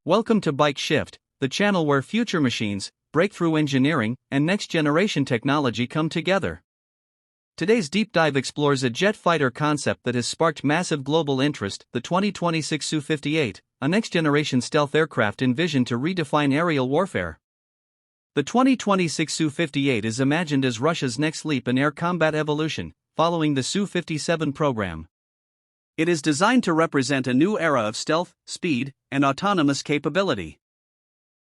Welcome to Bike Shift, the channel where future machines, breakthrough engineering, and next-generation technology come together. Today's deep dive explores a jet fighter concept that has sparked massive global interest, the 2026 Su-58, a next-generation stealth aircraft envisioned to redefine aerial warfare. The 2026 Su-58 is imagined as Russia's next leap in air combat evolution, following the Su-57 program. It is designed to represent a new era of stealth, speed, and autonomous capability.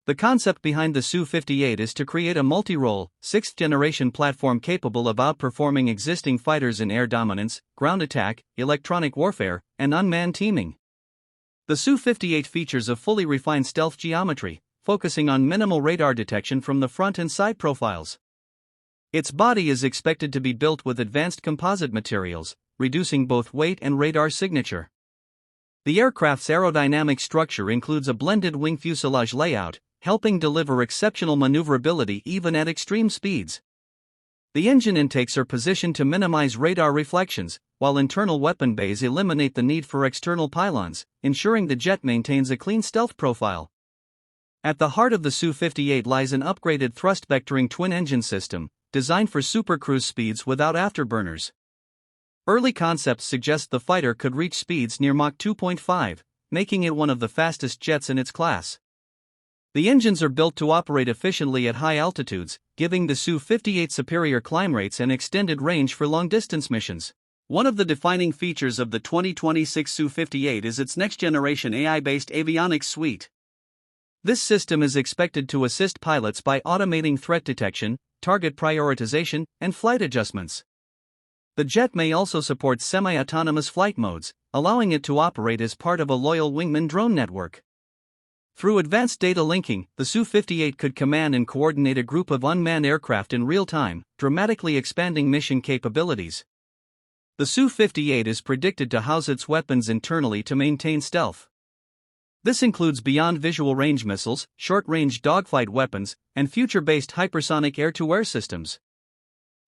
The concept behind the Su-58 is to create a multi-role, sixth-generation platform capable of outperforming existing fighters in air dominance, ground attack, electronic warfare, and unmanned teaming. The Su-58 features a fully refined stealth geometry, focusing on minimal radar detection from the front and side profiles. Its body is expected to be built with advanced composite materials, reducing both weight and radar signature. The aircraft's aerodynamic structure includes a blended wing fuselage layout, helping deliver exceptional maneuverability even at extreme speeds. The engine intakes are positioned to minimize radar reflections, while internal weapon bays eliminate the need for external pylons, ensuring the jet maintains a clean stealth profile. At the heart of the Su-58 lies an upgraded thrust-vectoring twin-engine system, designed for supercruise speeds without afterburners. Early concepts suggest the fighter could reach speeds near Mach 2.5, making it one of the fastest jets in its class. The engines are built to operate efficiently at high altitudes, giving the Su-58 superior climb rates and extended range for long-distance missions. One of the defining features of the 2026 Su-58 is its next-generation AI-based avionics suite. This system is expected to assist pilots by automating threat detection, target prioritization, and flight adjustments. The jet may also support semi-autonomous flight modes, allowing it to operate as part of a loyal wingman drone network. Through advanced data linking, the Su-58 could command and coordinate a group of unmanned aircraft in real time, dramatically expanding mission capabilities. The Su-58 is predicted to house its weapons internally to maintain stealth. This includes beyond visual range missiles, short-range dogfight weapons, and future-based hypersonic air-to-air systems.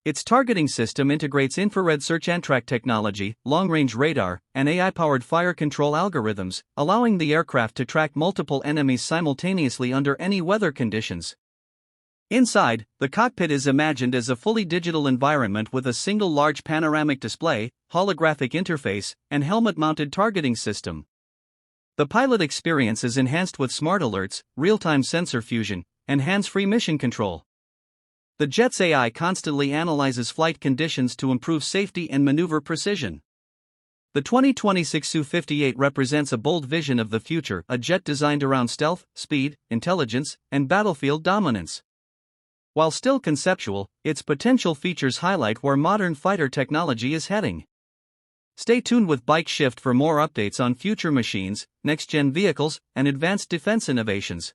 Its targeting system integrates infrared search and track technology, long-range radar, and AI-powered fire control algorithms, allowing the aircraft to track multiple enemies simultaneously under any weather conditions. Inside, the cockpit is imagined as a fully digital environment with a single large panoramic display, holographic interface, and helmet-mounted targeting system. The pilot experience is enhanced with smart alerts, real-time sensor fusion, and hands-free mission control. The jet's AI constantly analyzes flight conditions to improve safety and maneuver precision. The 2026 Su-58 represents a bold vision of the future, a jet designed around stealth, speed, intelligence, and battlefield dominance. While still conceptual, its potential features highlight where modern fighter technology is heading. Stay tuned with Bike Shift for more updates on future machines, next-gen vehicles, and advanced defense innovations.